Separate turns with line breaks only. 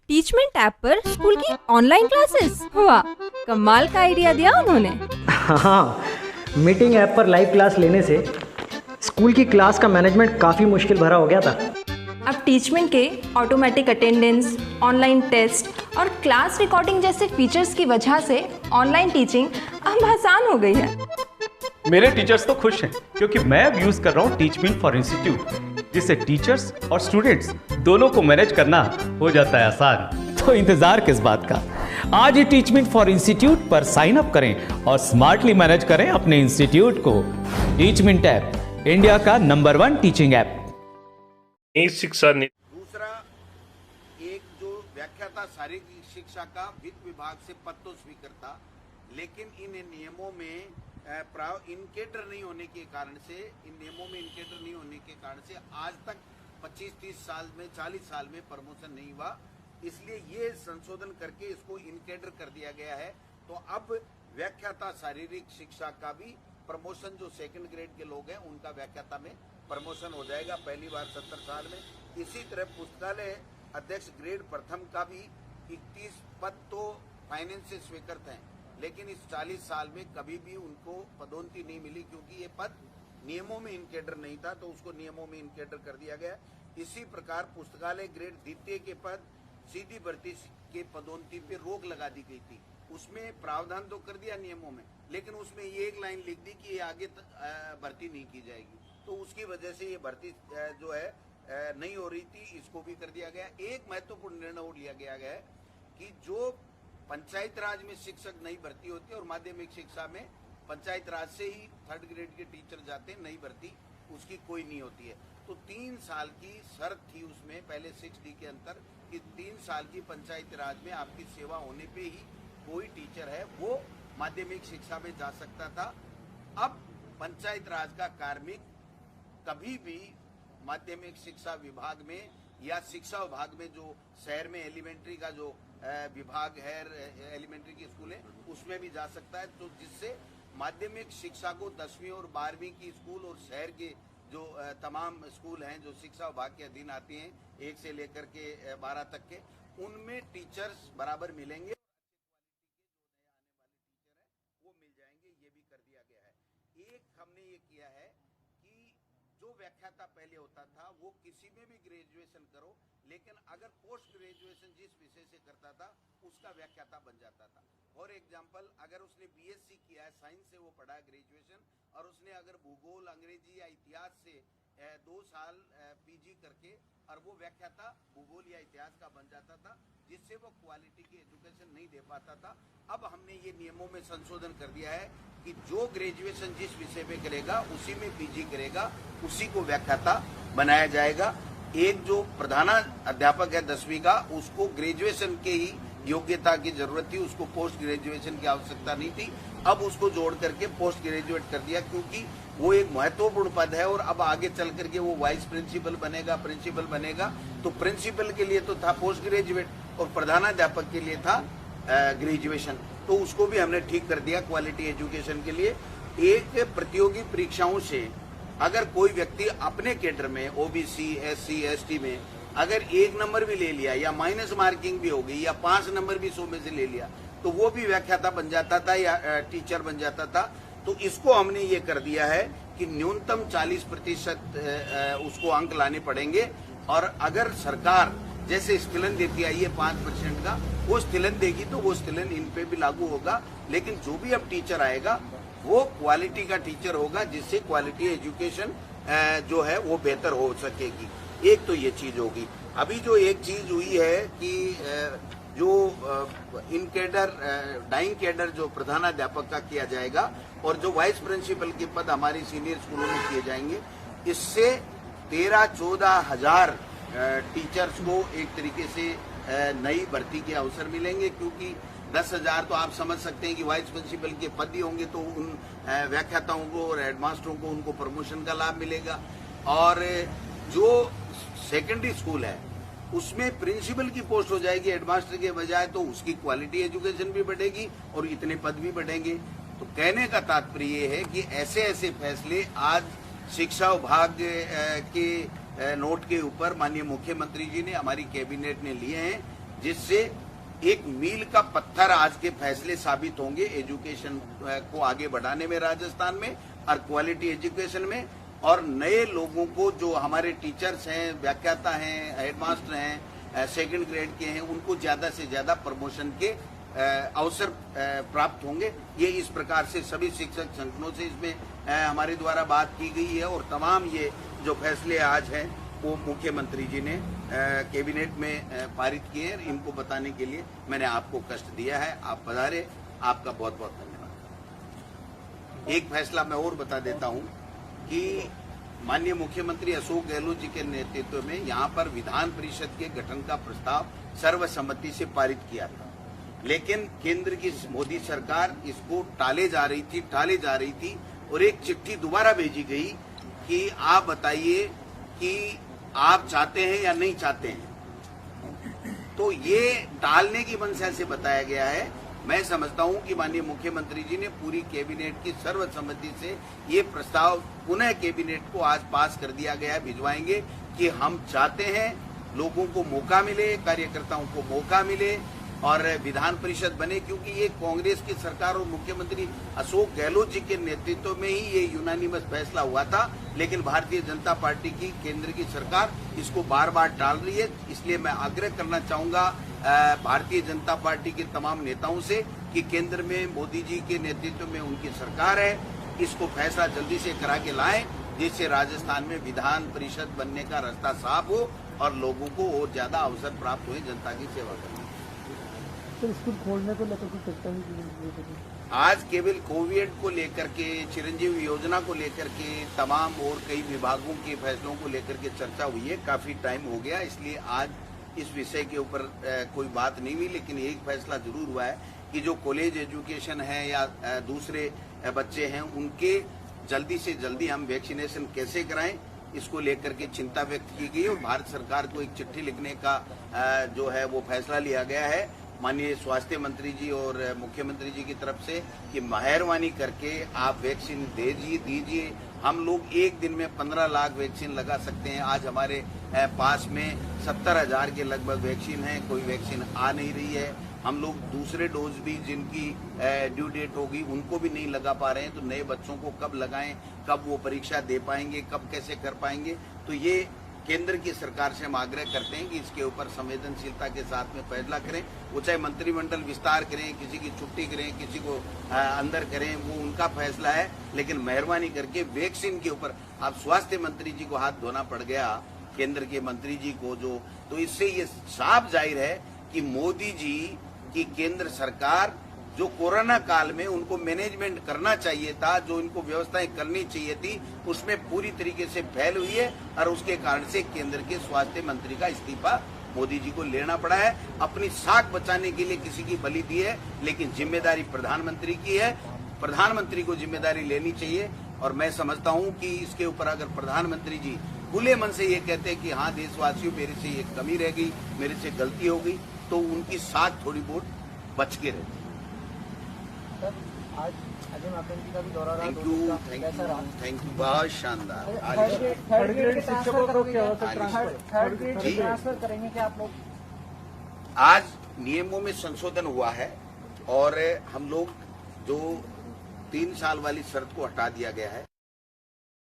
Teachmint app पर school की online classes. वाह, कमाल का आइडिया दिया उन्होंने।
हाँ, मीटिंग ऐप पर लाइव क्लास लेने से स्कूल की क्लास का मैनेजमेंट काफ़ी मुश्किल भरा हो गया था।
अब टीचमेंट के ऑटोमेटिक अटेंडेंस, ऑनलाइन टेस्ट और क्लास रिकॉर्डिंग जैसे फीचर्स की वजह से ऑनलाइन टीचिंग अब आसान हो गई है।
मेरे टीचर्स तो खुश हैं क्योंकि मैं अब यूज कर रहा हूँ टीचमेंट फॉर इंस्टीट्यूट, जिससे टीचर्स और स्टूडेंट्स दोनों को मैनेज करना हो जाता है आसान। तो इंतजार किस बात का, आज ही टीचमेंट फॉर इंस्टीट्यूट पर साइन अप करें और स्मार्टली मैनेज करें अपने इंस्टीट्यूट को। टीचमेंट ऐप, इंडिया का नंबर 1 टीचिंग ऐप।
शिक्षा नीति।
दूसरा, एक जो व्याख्याता शारीरिक शिक्षा का वित्त विभाग से पद तो स्वीकृता, लेकिन इन नियमों में इनकेडर नहीं होने के कारण से, इन नियमों में इनकेडर नहीं होने के कारण से आज तक 25-30 साल में, 40 साल में प्रमोशन नहीं हुआ। इसलिए ये संशोधन करके इसको इनकेडर कर दिया गया है। तो अब व्याख्याता शारीरिक शिक्षा का भी प्रमोशन, जो सेकंड ग्रेड के लोग हैं उनका व्याख्याता में प्रमोशन हो जाएगा पहली बार 70 साल में। इसी तरह पुस्तकालय अध्यक्ष ग्रेड प्रथम का भी 31 पद तो फाइनेंस से स्वीकृत हैं, लेकिन इस 40 साल में कभी भी उनको पदोन्नति नहीं मिली क्योंकि ये पद नियमों में इनकेडर नहीं था, तो उसको नियमों में इनकेडर कर दिया गया। इसी प्रकार पुस्तकालय ग्रेड द्वितीय के पद सीधी भर्ती के पदोन्नति पे रोक लगा दी गई थी। उसमें प्रावधान तो कर दिया नियमों में, लेकिन उसमें ये एक लाइन लिख दी कि ये आगे भर्ती नहीं की जाएगी, तो उसकी वजह से ये भर्ती जो है नहीं हो रही थी, इसको भी कर दिया गया। एक महत्वपूर्ण निर्णय और लिया गया है कि जो पंचायत राज में शिक्षक नई भर्ती होती है और माध्यमिक शिक्षा में पंचायत राज से ही 3rd ग्रेड के टीचर जाते हैं, नई भर्ती उसकी कोई नहीं होती है। तो 3 साल की शर्त थी उसमें पहले 6D के अंतर कि 3 साल की पंचायत राज में आपकी सेवा होने पे ही कोई टीचर है वो माध्यमिक शिक्षा में जा सकता था। अब पंचायत राज का कार्मिक कभी भी माध्यमिक शिक्षा विभाग में या शिक्षा विभाग में, जो शहर में एलिमेंट्री का जो विभाग है, एलिमेंट्री की स्कूल है, उसमें भी जा सकता है। तो जिससे माध्यमिक शिक्षा को 10वीं और 12वीं की स्कूल और शहर के जो तमाम स्कूल हैं जो शिक्षा विभाग के अधीन आती हैं 1 से लेकर के 12 तक के, उनमें टीचर्स बराबर मिलेंगे, वो मिल जाएंगे, ये भी कर दिया गया है। एक हमने ये किया है कि जो व्याख्याता पहले होता था वो किसी में भी ग्रेजुएशन करो, लेकिन अगर पोस्ट ग्रेजुएशन जिस विषय से करता था उसका व्याख्याता बन जाता था। फॉर एग्जाम्पल, अगर उसने BSc किया है, साइंस से वो पढ़ा है ग्रेजुएशन, और उसने अगर भूगोल, अंग्रेजी या इतिहास से 2 साल PG करके, और वो व्याख्याता भूगोल या इतिहास का बन जाता था, जिससे वो क्वालिटी की एजुकेशन नहीं दे पाता था। अब हमने ये नियमों में संशोधन कर दिया है कि जो ग्रेजुएशन जिस विषय में करेगा उसी में PG करेगा, उसी को व्याख्याता बनाया जाएगा। एक जो प्रधानाध्यापक है 10वीं का, उसको ग्रेजुएशन के ही योग्यता की जरूरत थी, उसको पोस्ट ग्रेजुएशन की आवश्यकता नहीं थी। अब उसको जोड़ करके पोस्ट ग्रेजुएट कर दिया क्योंकि वो एक महत्वपूर्ण पद है और अब आगे चल करके वो वाइस प्रिंसिपल बनेगा, प्रिंसिपल बनेगा। तो प्रिंसिपल के लिए तो था पोस्ट ग्रेजुएट और प्रधानाध्यापक के लिए था ग्रेजुएशन, तो उसको भी हमने ठीक कर दिया क्वालिटी एजुकेशन के लिए। एक प्रतियोगी परीक्षाओं से अगर कोई व्यक्ति अपने कैडर में OBC, SC, ST में अगर 1 नंबर भी ले लिया या माइनस मार्किंग भी हो गई या 5 नंबर भी 100 में से ले लिया, तो वो भी व्याख्याता बन जाता था या टीचर बन जाता था। तो इसको हमने ये कर दिया है कि न्यूनतम 40% उसको अंक लाने पड़ेंगे, और अगर सरकार जैसे स्थिलन देती आई है 5% का, वो स्थिलन देगी तो वो स्थिलन इन पे भी लागू होगा। लेकिन जो भी अब टीचर आएगा वो क्वालिटी का टीचर होगा, जिससे क्वालिटी एजुकेशन जो है वो बेहतर हो सकेगी। एक तो ये चीज होगी। अभी जो एक चीज हुई है कि जो इन कैडर, डाइंग कैडर जो प्रधानाध्यापक का किया जाएगा और जो वाइस प्रिंसिपल के पद हमारी सीनियर स्कूलों में किए जाएंगे, इससे 13-14 हजार टीचर्स को एक तरीके से नई भर्ती के अवसर मिलेंगे, क्योंकि 10,000 तो आप समझ सकते हैं कि वाइस प्रिंसिपल के पद ही होंगे, तो उन व्याख्याताओं को और हेडमास्टरों को उनको प्रमोशन का लाभ मिलेगा। और जो सेकेंडरी स्कूल है उसमें प्रिंसिपल की पोस्ट हो जाएगी हेडमास्टर के बजाय, तो उसकी क्वालिटी एजुकेशन भी बढ़ेगी और इतने पद भी बढ़ेंगे। तो कहने का तात्पर्य ये है कि ऐसे ऐसे फैसले आज शिक्षा विभाग के नोट के ऊपर माननीय मुख्यमंत्री जी ने, हमारी कैबिनेट ने लिए हैं, जिससे एक मील का पत्थर आज के फैसले साबित होंगे एजुकेशन को आगे बढ़ाने में राजस्थान में और क्वालिटी एजुकेशन में। और नए लोगों को, जो हमारे टीचर्स हैं, व्याख्याता हैं, हेडमास्टर हैं, सेकंड ग्रेड के हैं, उनको ज्यादा से ज्यादा प्रमोशन के अवसर प्राप्त होंगे। ये इस प्रकार से सभी शिक्षक संगठनों से इसमें हमारे द्वारा बात की गई है और तमाम ये जो फैसले आज हैं वो मुख्यमंत्री जी ने कैबिनेट में पारित किए हैं। इनको बताने के लिए मैंने आपको कष्ट दिया है। आप पधारे, आपका बहुत बहुत धन्यवाद। एक फैसला मैं और बता देता हूं कि माननीय मुख्यमंत्री अशोक गहलोत जी के नेतृत्व में यहाँ पर विधान परिषद के गठन का प्रस्ताव सर्वसम्मति से पारित किया था, लेकिन केंद्र की मोदी सरकार इसको टाले जा रही थी और एक चिट्ठी दोबारा भेजी गई कि आप बताइए कि आप चाहते हैं या नहीं चाहते हैं। तो ये टालने की मंशा से बताया गया है। मैं समझता हूं कि माननीय मुख्यमंत्री जी ने पूरी कैबिनेट की सर्वसम्मति से ये प्रस्ताव पुनः कैबिनेट को आज पास कर दिया गया है, भिजवाएंगे कि हम चाहते हैं लोगों को मौका मिले, कार्यकर्ताओं को मौका मिले और विधान परिषद बने, क्योंकि ये कांग्रेस की सरकार और मुख्यमंत्री अशोक गहलोत जी के नेतृत्व में ही ये यूनानिमस फैसला हुआ था, लेकिन भारतीय जनता पार्टी की केंद्र की सरकार इसको बार बार टाल रही है। इसलिए मैं आग्रह करना चाहूंगा भारतीय जनता पार्टी के तमाम नेताओं से कि केंद्र में मोदी जी के नेतृत्व में उनकी सरकार है, इसको फैसला जल्दी से करा के लाएं, जिससे राजस्थान में विधान परिषद बनने का रास्ता साफ हो और लोगों को और ज्यादा अवसर प्राप्त हुए जनता की सेवा करने।
तो स्कूल खोलने को लेकर कुछ चर्चा हुई?
आज केवल कोविड को लेकर के, चिरंजीवी योजना को लेकर के, तमाम और कई विभागों के फैसलों को लेकर के चर्चा हुई है। काफी टाइम हो गया, इसलिए आज इस विषय के ऊपर कोई बात नहीं हुई, लेकिन एक फैसला जरूर हुआ है कि जो कॉलेज एजुकेशन है या दूसरे बच्चे हैं, उनके जल्दी से जल्दी हम वैक्सीनेशन कैसे कराएं, इसको लेकर के चिंता व्यक्त की गई और भारत सरकार को एक चिट्ठी लिखने का जो है वो फैसला लिया गया है माननीय स्वास्थ्य मंत्री जी और मुख्यमंत्री जी की तरफ से कि मेहरबानी करके आप वैक्सीन दीजिए। हम लोग एक दिन में 15 लाख वैक्सीन लगा सकते हैं। आज हमारे पास में 70,000 के लगभग वैक्सीन है, कोई वैक्सीन आ नहीं रही है। हम लोग दूसरे डोज भी जिनकी ड्यू डेट होगी उनको भी नहीं लगा पा रहे हैं, तो नए बच्चों को कब लगाएं, कब वो परीक्षा दे पाएंगे, कब कैसे कर पाएंगे। तो ये केंद्र की सरकार से हम आग्रह करते हैं कि इसके ऊपर संवेदनशीलता के साथ में फैसला करें। वो चाहे मंत्रिमंडल विस्तार करें, किसी की छुट्टी करें, किसी को अंदर करें, वो उनका फैसला है, लेकिन मेहरबानी करके वैक्सीन के ऊपर अब स्वास्थ्य मंत्री जी को हाथ धोना पड़ गया, केंद्र के मंत्री जी को, जो तो इससे ये साफ जाहिर है कि मोदी जी की केंद्र सरकार जो कोरोना काल में उनको मैनेजमेंट करना चाहिए था, जो इनको व्यवस्थाएं करनी चाहिए थी, उसमें पूरी तरीके से फेल हुई है और उसके कारण से केंद्र के स्वास्थ्य मंत्री का इस्तीफा मोदी जी को लेना पड़ा है। अपनी साख बचाने के लिए किसी की बलि दी है, लेकिन जिम्मेदारी प्रधानमंत्री की है। प्रधानमंत्री को जिम्मेदारी लेनी चाहिए और मैं समझता हूं कि इसके ऊपर अगर प्रधानमंत्री जी खुले मन से ये कहते हैं कि हाँ देशवासियों मेरे से ये कमी रह गई, मेरे से गलती हो गई, तो उनकी साख थोड़ी बहुत बच के रहती।
आज अजय माकन जी का भी दौरा रहा।
थैंक यू, बहुत शानदार।
थर्ड ग्रेड शिक्षकों को क्या थर्ड ग्रेड ट्रांसफर करेंगे क्या आप लोग?
आज नियमों में संशोधन हुआ है और हम लोग जो 3 साल वाली शर्त को हटा दिया गया है।